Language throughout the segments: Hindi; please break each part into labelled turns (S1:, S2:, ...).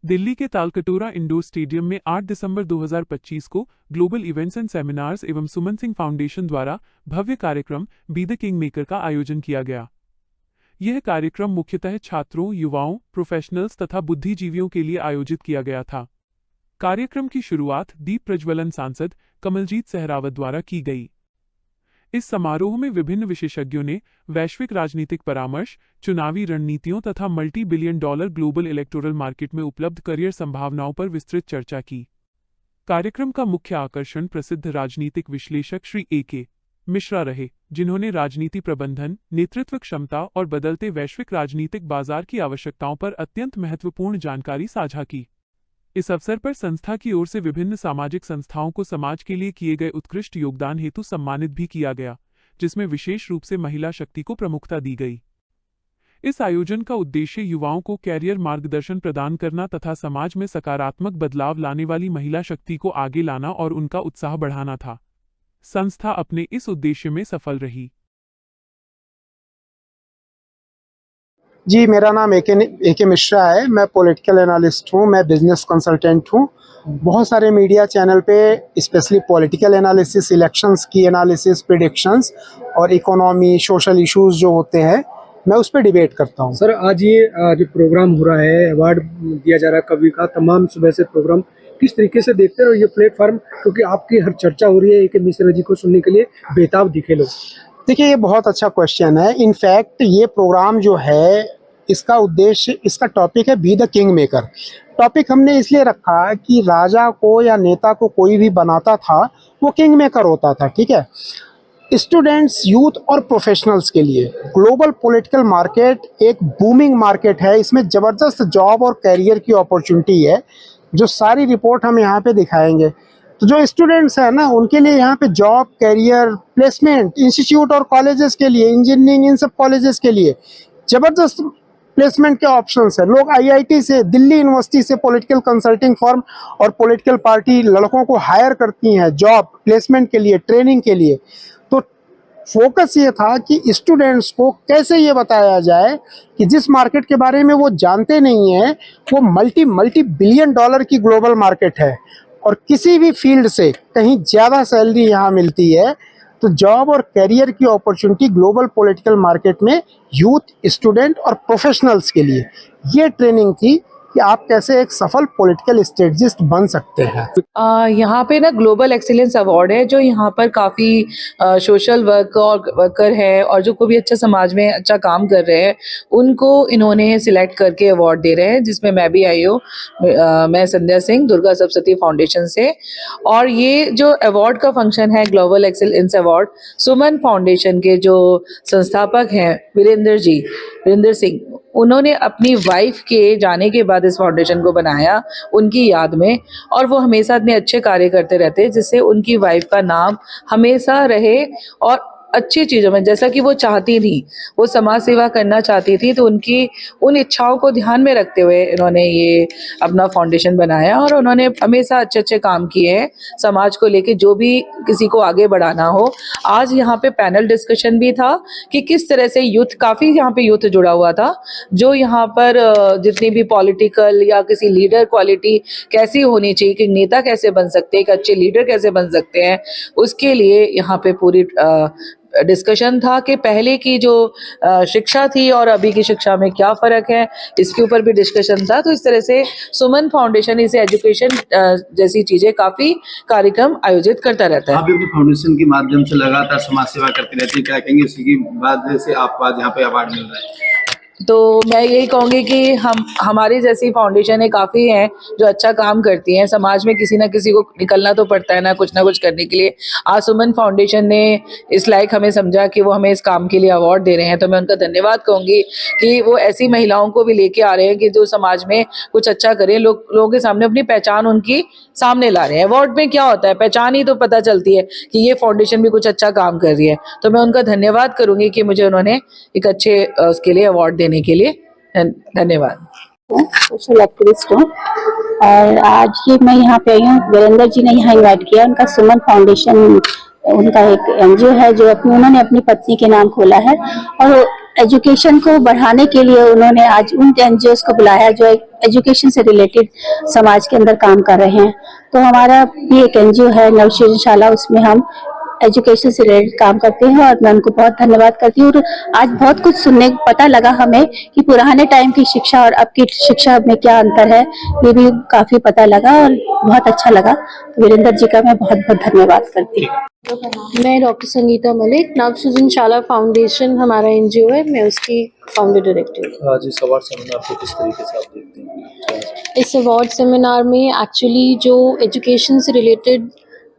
S1: दिल्ली के तालकटोरा इंडोर स्टेडियम में 8 दिसंबर 2025 को ग्लोबल इवेंट्स एंड सेमिनार्स एवं सुमन सिंह फाउंडेशन द्वारा भव्य कार्यक्रम बी द किंग मेकर का आयोजन किया गया। यह कार्यक्रम मुख्यतः छात्रों, युवाओं, प्रोफेशनल्स तथा बुद्धिजीवियों के लिए आयोजित किया गया था। कार्यक्रम की शुरुआत दीप प्रज्वलन सांसद कमलजीत सहरावत द्वारा की गई। इस समारोह में विभिन्न विशेषज्ञों ने वैश्विक राजनीतिक परामर्श, चुनावी रणनीतियों तथा multi billion dollar global electoral market में उपलब्ध करियर संभावनाओं पर विस्तृत चर्चा की। कार्यक्रम का मुख्य आकर्षण प्रसिद्ध राजनीतिक विश्लेषक श्री ए.के. मिश्रा रहे, जिन्होंने राजनीति प्रबंधन, नेतृत्व क्षमता और बदलते वैश्विक राजनीतिक बाजार की आवश्यकताओं पर अत्यंत महत्वपूर्ण जानकारी साझा की। इस अवसर पर संस्था की ओर से विभिन्न सामाजिक संस्थाओं को समाज के लिए किए गए उत्कृष्ट योगदान हेतु सम्मानित भी किया गया, जिसमें विशेष रूप से महिला शक्ति को प्रमुखता दी गई। इस आयोजन का उद्देश्य युवाओं को कैरियर मार्गदर्शन प्रदान करना तथा समाज में सकारात्मक बदलाव लाने वाली महिला शक्ति को आगे लाना और उनका उत्साह बढ़ाना था। संस्था अपने इस उद्देश्य में सफल रही।
S2: जी, मेरा नाम ए.के. मिश्रा है। मैं पॉलिटिकल एनालिस्ट हूँ, मैं बिजनेस कंसल्टेंट हूँ। बहुत सारे मीडिया चैनल पे स्पेशली पॉलिटिकल एनालिसिस, इलेक्शंस की एनालिसिस, प्रेडिक्शंस और इकोनॉमी, सोशल इश्यूज जो होते हैं, मैं उस पर डिबेट करता हूँ।
S3: सर, आज ये जो प्रोग्राम हो रहा है, अवार्ड दिया जा रहा है कवि का, तमाम सुबह से प्रोग्राम किस तरीके से देखते हैं? और ये प्लेटफॉर्म, क्योंकि आपकी हर चर्चा हो रही है, ए.के. मिश्रा जी को सुनने के लिए बेताब दिखे लोग।
S2: देखिए, ये बहुत अच्छा क्वेश्चन है। इनफैक्ट ये प्रोग्राम जो है, इसका उद्देश्य, इसका टॉपिक है B the king maker. Topic हमने इसलिए रखा कि राजा को या नेता को कोई भी बनाता था, वो किंग मेकर होता था। ठीक है, स्टूडेंट्स, यूथ और प्रोफेशनल्स के लिए ग्लोबल पॉलिटिकल मार्केट एक बूमिंग मार्केट है। इसमें ज़बरदस्त जॉब और कैरियर की अपॉर्चुनिटी है, जो सारी रिपोर्ट हम यहाँ पे दिखाएंगे। तो जो स्टूडेंट्स हैं ना, उनके लिए यहाँ पे जॉब, कैरियर, प्लेसमेंट, इंस्टीट्यूट और कॉलेजेस के लिए, इंजीनियरिंग, इन सब कॉलेजेस के लिए ज़बरदस्त प्लेसमेंट के ऑप्शंस है। लोग आईआईटी से, दिल्ली यूनिवर्सिटी से पॉलिटिकल कंसल्टिंग फर्म और पॉलिटिकल पार्टी लड़कों को हायर करती हैं जॉब, प्लेसमेंट के लिए, ट्रेनिंग के लिए। तो फोकस ये था कि स्टूडेंट्स को कैसे ये बताया जाए कि जिस मार्केट के बारे में वो जानते नहीं हैं, वो मल्टी बिलियन डॉलर की ग्लोबल मार्केट है और किसी भी फील्ड से कहीं ज़्यादा सैलरी यहाँ मिलती है। तो जॉब और करियर की अपॉर्चुनिटी ग्लोबल पॉलिटिकल मार्केट में यूथ, स्टूडेंट और प्रोफेशनल्स के लिए ये ट्रेनिंग थी कि आप कैसे एक सफल पॉलिटिकल स्ट्रेटजिस्ट बन सकते हैं।
S4: यहाँ पे ना ग्लोबल एक्सीलेंस अवार्ड है, जो यहाँ पर काफ़ी सोशल वर्कर है और जो कोई भी अच्छा समाज में अच्छा काम कर रहे हैं, उनको इन्होंने सिलेक्ट करके अवार्ड दे रहे हैं, जिसमें मैं भी आई हूँ। मैं संध्या सिंह, दुर्गा सप्तशती फाउंडेशन से। और ये जो अवार्ड का फंक्शन है, ग्लोबल एक्सीलेंस अवार्ड, सुमन फाउंडेशन के जो संस्थापक हैं वीरेंद्र सिंह, उन्होंने अपनी वाइफ के जाने के बाद इस फाउंडेशन को बनाया उनकी याद में। और वो हमेशा इतने अच्छे कार्य करते रहते, जिससे उनकी वाइफ का नाम हमेशा रहे और अच्छी चीज़ों में, जैसा कि वो चाहती थी, वो समाज सेवा करना चाहती थी, तो उनकी उन इच्छाओं को ध्यान में रखते हुए इन्होंने ये अपना फाउंडेशन बनाया। और उन्होंने हमेशा अच्छे अच्छे काम किए हैं समाज को लेके, जो भी किसी को आगे बढ़ाना हो। आज यहाँ पे पैनल डिस्कशन भी था कि किस तरह से यूथ, काफ़ी यहाँ पे यूथ जुड़ा हुआ था, जो यहाँ पर जितनी भी पॉलिटिकल या किसी लीडर क्वालिटी कैसी होनी चाहिए, कि नेता कैसे बन सकते हैं, एक अच्छे लीडर कैसे बन सकते हैं, उसके लिए यहाँ पे पूरी डिस्कशन था कि पहले की जो शिक्षा थी और अभी की शिक्षा में क्या फ़र्क है, इसके ऊपर भी डिस्कशन था। तो इस तरह से सुमन फाउंडेशन इसे एजुकेशन जैसी चीज़ें काफ़ी कार्यक्रम आयोजित करता रहता है।
S5: आप अपने फाउंडेशन के माध्यम से लगातार समाज सेवा करती रहती है, क्या कहेंगे उसी की वजह से आपको आज यहाँ पे अवार्ड मिल रहा है?
S4: तो मैं यही कहूँगी कि हमारी जैसी फाउंडेशन काफ़ी हैं जो अच्छा काम करती हैं। समाज में किसी ना किसी को निकलना तो पड़ता है ना कुछ करने के लिए। आज सुमन फाउंडेशन ने इस लायक हमें समझा कि वो हमें इस काम के लिए अवार्ड दे रहे हैं, तो मैं उनका धन्यवाद कहूँगी कि वो ऐसी महिलाओं को भी लेके आ रहे हैं कि जो समाज में कुछ अच्छा करें, लोगों के सामने अपनी पहचान उनकी सामने ला रहे हैं। अवार्ड में क्या होता है, पहचान ही तो पता चलती है कि ये फाउंडेशन भी कुछ अच्छा काम कर रही है। तो मैं उनका धन्यवाद करूँगी कि मुझे उन्होंने एक अच्छे उसके लिए अवार्ड देने के लिए धन्यवाद।
S6: सोशल एक्टिविस्ट हूँ और आज ही मैं यहाँ पे आई हूँ। वीरेंद्र जी ने यहाँ इनवाइट किया। उनका सुमन फाउंडेशन, उनका एक एनजीओ है जो उन्होंने अपनी पत्नी के नाम खोला है और एजुकेशन को बढ़ाने के लिए उन्होंने आज उन एनजीओज को बुलाया जो एजुकेशन से रिलेटेड समाज के अंदर काम कर रहे हैं। तो हमारा भी एक एनजीओ है नवसृजनशाला, उसमें हम एजुकेशन से रिलेटेड काम करते हैं और मैं उनको बहुत धन्यवाद करती हूँ। और आज बहुत कुछ सुनने पता लगा हमें कि पुराने टाइम की शिक्षा और अब की शिक्षा में क्या अंतर है, ये भी काफी पता लगा और बहुत अच्छा लगा। तो वीरेंद्र जी का मैं बहुत बहुत धन्यवाद करती हूँ।
S7: मैं डॉक्टर संगीता मलिक, नवसृजनशाला फाउंडेशन हमारा एनजीओ है, मैं उसकी फाउंडर डायरेक्टर हूँ।
S8: आज इस अवार्ड सेमिनार को किस तरीके से आप देखते हैं?
S7: इस अवार्ड सेमिनार में एक्चुअली जो एजुकेशन से रिलेटेड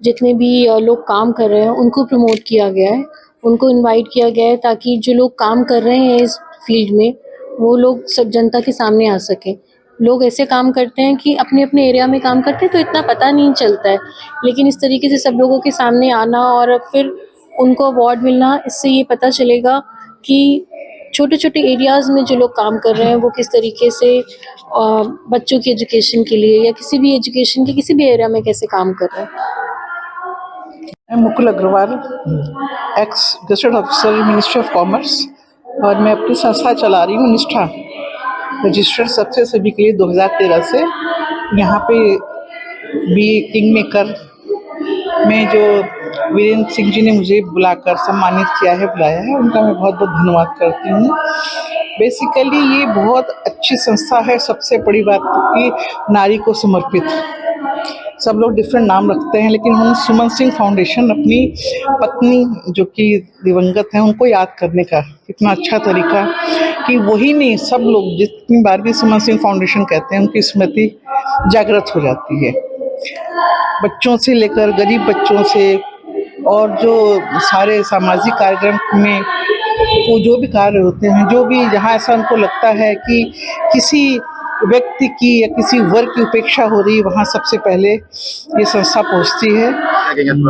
S7: जितने भी लोग काम कर रहे हैं उनको प्रमोट किया गया है, उनको इनवाइट किया गया है ताकि जो लोग काम कर रहे हैं इस फील्ड में वो लोग सब जनता के सामने आ सकें। लोग ऐसे काम करते हैं कि अपने अपने एरिया में काम करते हैं तो इतना पता नहीं चलता है, लेकिन इस तरीके से सब लोगों के सामने आना और फिर उनको अवार्ड मिलना, इससे ये पता चलेगा कि छोटे छोटे एरियाज़ में जो लोग काम कर रहे हैं वो किस तरीके से बच्चों की एजुकेशन के लिए या किसी भी एजुकेशन के किसी भी एरिया में कैसे काम कर रहे हैं।
S9: मैं Mukul Agarwal, ex gazetted officer ministry of commerce, और मैं अपनी संस्था चला रही हूँ निष्ठा, रजिस्टर्ड सबसे सभी के लिए 2013 से। यहाँ पे बी किंग मेकर में जो वीरेंद्र सिंह जी ने मुझे बुलाकर सम्मानित किया है, बुलाया है, उनका मैं बहुत बहुत धन्यवाद करती हूँ। बेसिकली ये बहुत अच्छी संस्था है। सबसे बड़ी बात कि नारी को समर्पित, सब लोग डिफरेंट नाम रखते हैं, लेकिन हम सुमन सिंह फाउंडेशन अपनी पत्नी जो कि दिवंगत हैं उनको याद करने का इतना अच्छा तरीका कि वही नहीं, सब लोग जितनी बार भी सुमन सिंह फाउंडेशन कहते हैं उनकी स्मृति जागृत हो जाती है। बच्चों से लेकर गरीब बच्चों से और जो सारे सामाजिक कार्यक्रम में वो जो भी कार्य होते हैं, जो भी जहाँ ऐसा उनको लगता है कि किसी व्यक्ति की या किसी वर्ग की उपेक्षा हो रही है, वहाँ सबसे पहले ये संस्था पहुँचती है।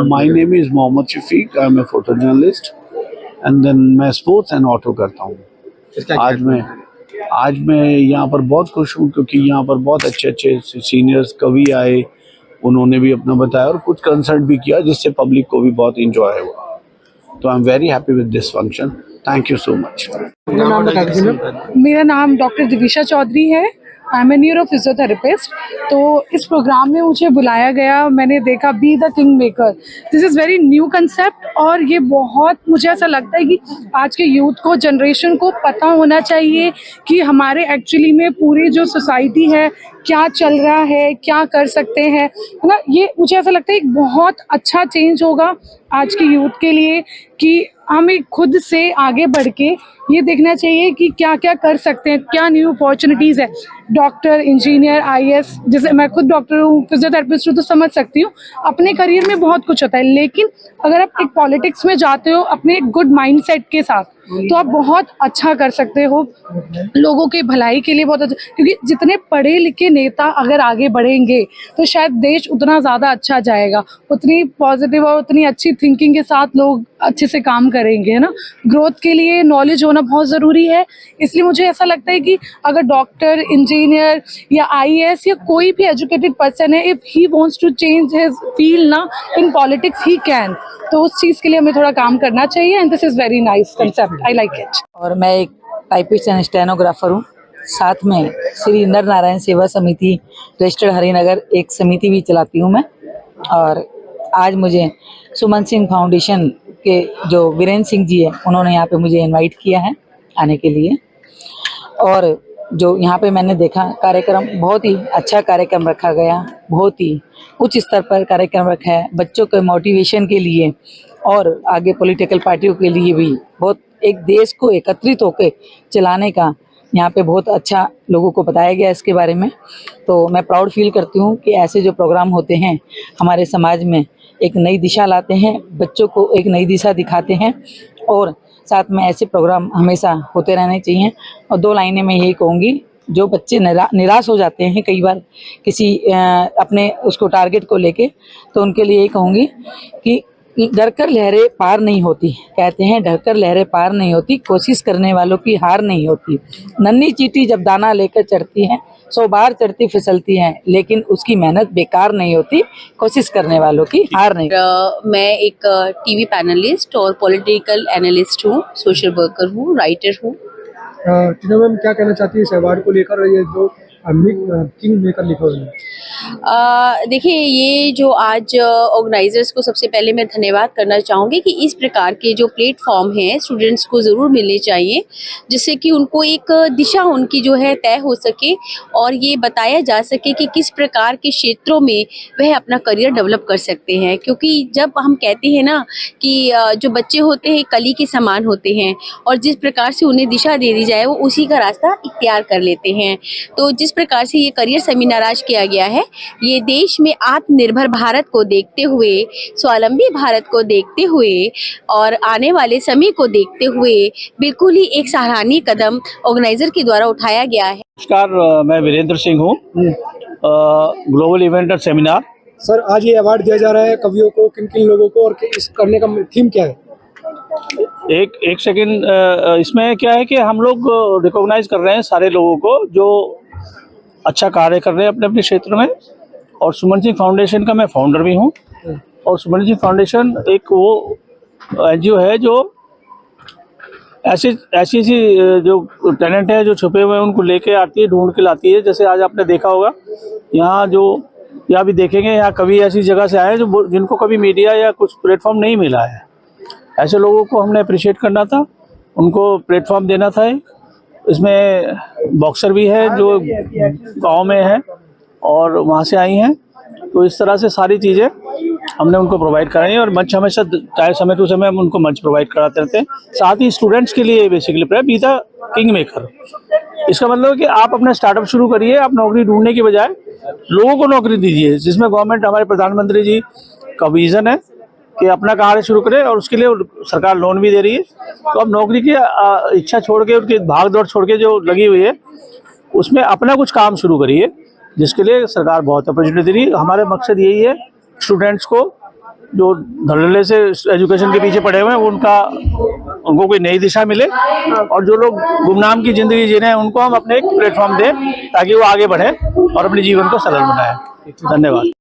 S8: My name is Mohammed Shafiq, I am a photo journalist and then मैं स्पोर्ट्स एंड ऑटो करता हूँ। आज मैं यहाँ पर बहुत खुश हूँ क्योंकि यहाँ पर बहुत अच्छे अच्छे सीनियर्स कवि आए, उन्होंने भी अपना बताया और कुछ कंसर्ट भी किया जिससे पब्लिक को भी बहुत इंजॉय हुआ। तो I am very happy with this function. Thank you so much.
S10: मेरा नाम डॉक्टर दिविशा चौधरी है, I am a neuro physiotherapist. तो इस प्रोग्राम में मुझे बुलाया गया, मैंने देखा be the king maker, this is very new concept और ये बहुत, मुझे ऐसा लगता है कि आज के यूथ को, जनरेशन को पता होना चाहिए कि हमारे एक्चुअली में पूरी जो सोसाइटी है क्या चल रहा है, क्या कर सकते हैं, है ना। ये मुझे ऐसा लगता है एक बहुत अच्छा चेंज होगा आज के यूथ के लिए कि हमें खुद से आगे बढ़ के ये देखना चाहिए कि क्या क्या कर सकते हैं, क्या न्यू अपॉर्चुनिटीज़ है। डॉक्टर, इंजीनियर, आईएएस, जैसे मैं खुद डॉक्टर हूँ, फिजियोथेरेपिस्ट हूँ, तो समझ सकती हूँ अपने करियर में बहुत कुछ होता है, लेकिन अगर आप एक पॉलिटिक्स में जाते हो अपने एक गुड माइंडसेट के साथ तो आप बहुत अच्छा कर सकते हो, लोगों के भलाई के लिए बहुत अच्छा। क्योंकि जितने पढ़े लिखे नेता अगर आगे बढ़ेंगे तो शायद देश उतना ज़्यादा अच्छा जाएगा, उतनी पॉजिटिव और उतनी अच्छी थिंकिंग के साथ लोग अच्छे से काम करेंगे, है ना। ग्रोथ के लिए नॉलेज होना बहुत ज़रूरी है, इसलिए मुझे ऐसा लगता है कि अगर डॉक्टर, इंजीनियर या आईएएस या कोई भी एजुकेटेड पर्सन है, if he wants to change his field ना इन पॉलिटिक्स, ही कैन। तो उस चीज़ के लिए हमें थोड़ा काम करना चाहिए and this is very nice concept, I like it.
S11: और मैं एक टाइपिस्ट एंड स्टेनोग्राफर हूँ, साथ में श्री नर नारायण सेवा समिति रजिस्टर्ड हरिनगर एक समिति भी चलाती हूँ मैं। और आज मुझे सुमन सिंह फाउंडेशन के जो वीरेंद्र सिंह जी है, उन्होंने यहाँ पे मुझे इनवाइट किया है आने के लिए। और जो यहाँ पे मैंने देखा कार्यक्रम, बहुत ही अच्छा कार्यक्रम रखा गया, बहुत ही उच्च स्तर पर कार्यक्रम रखा है बच्चों के मोटिवेशन के लिए और आगे पॉलिटिकल पार्टियों के लिए भी। बहुत एक देश को एकत्रित होकर चलाने का यहाँ पे बहुत अच्छा लोगों को बताया गया इसके बारे में। तो मैं प्राउड फील करती हूँ कि ऐसे जो प्रोग्राम होते हैं हमारे समाज में एक नई दिशा लाते हैं, बच्चों को एक नई दिशा दिखाते हैं और साथ में ऐसे प्रोग्राम हमेशा होते रहने चाहिए। और दो लाइनें मैं यही कहूँगी, जो बच्चे निराश हो जाते हैं कई बार किसी अपने उसको टारगेट को लेके, तो उनके लिए यही कहूँगी कि डरकर लहरें पार नहीं होती, कहते हैं डरकर लहरें पार नहीं होती, कोशिश करने वालों की हार नहीं होती। नन्ही चींटी जब दाना लेकर चढ़ती है 100 बार चढ़ती फिसलती हैं, लेकिन उसकी मेहनत बेकार नहीं होती, कोशिश करने वालों की हार नहीं।
S12: मैं एक टीवी पैनलिस्ट और पॉलिटिकल एनालिस्ट हूँ, सोशल वर्कर हूँ, राइटर हूँ।
S3: टीना मैम क्या कहना चाहती है इस अवार्ड को लेकर, ये जो किंग मेकर लिखा हुआ है?
S12: देखिए, ये जो आज ऑर्गेनाइजर्स को सबसे पहले मैं धन्यवाद करना चाहूँगी कि इस प्रकार के जो प्लेटफॉर्म हैं स्टूडेंट्स को ज़रूर मिलने चाहिए, जिससे कि उनको एक दिशा उनकी जो है तय हो सके और ये बताया जा सके कि किस प्रकार के क्षेत्रों में वह अपना करियर डेवलप कर सकते हैं। क्योंकि जब हम कहते हैं ना कि जो बच्चे होते हैं कली के समान होते हैं और जिस प्रकार से उन्हें दिशा दे दी जाए वो उसी का रास्ता इख्तियार कर लेते हैं। तो जिस प्रकार से ये करियर सेमिनार आज किया गया है, ये देश में आत्मनिर्भर भारत को देखते हुए, स्वावलंबी भारत को देखते हुए और आने वाले समय को देखते हुए बिल्कुल ही एक सराहनीय कदम ऑर्गेनाइजर के द्वारा उठाया गया है।
S8: नमस्कार, मैं वीरेंद्र सिंह हूँ, ग्लोबल इवेंट और सेमिनार।
S3: सर, आज ये अवार्ड दिया जा रहा है कवियों को, किन किन लोगों को, और इस करने का थीम क्या है?
S8: एक सेकंड, इसमें क्या है कि हम लोग रिकॉग्नाइज कर रहे हैं सारे लोगों को जो अच्छा कार्य कर रहे हैं अपने अपने क्षेत्र में। और सुमन सिंह फाउंडेशन का मैं फाउंडर भी हूँ। और सुमन सिंह फाउंडेशन एक वो एनजीओ है जो ऐसी जो टैलेंट है जो छुपे हुए हैं उनको लेके आती है, ढूंढ के लाती है। जैसे आज आपने देखा होगा यहाँ भी देखेंगे, यहाँ कवि ऐसी जगह से आए जो जिनको कभी मीडिया या कुछ प्लेटफॉर्म नहीं मिला है। ऐसे लोगों को हमने अप्रिशिएट करना था, उनको प्लेटफॉर्म देना था। इसमें बॉक्सर भी है जो गांव में है और वहाँ से आई हैं, तो इस तरह से सारी चीज़ें हमने उनको प्रोवाइड कराई है। और मंच हमेशा चाहे समय टू समय हम उनको मंच प्रोवाइड कराते रहते हैं। साथ ही स्टूडेंट्स के लिए basically B the king maker, इसका मतलब है कि आप अपना स्टार्टअप शुरू करिए, आप नौकरी ढूंढने की बजाय लोगों को नौकरी दीजिए, जिसमें गवर्नमेंट, हमारे प्रधानमंत्री जी का विजन है कि अपना कार्य शुरू करें और उसके लिए सरकार लोन भी दे रही है। तो अब नौकरी की इच्छा छोड़ के, उनकी भाग दौड़ छोड़ के जो लगी हुई है, उसमें अपना कुछ काम शुरू करिए, जिसके लिए सरकार बहुत अपॉर्चुनिटी दे रही है। हमारे मकसद यही है स्टूडेंट्स को जो धड़ल्ले से एजुकेशन के पीछे पड़े हुए हैं उनको कोई नई दिशा मिले, और जो लोग गुमनाम की ज़िंदगी जी रहे हैं उनको हम अपने एक प्लेटफॉर्म दें ताकि वो आगे बढ़ें और अपने जीवन को सरल बनाएं। धन्यवाद।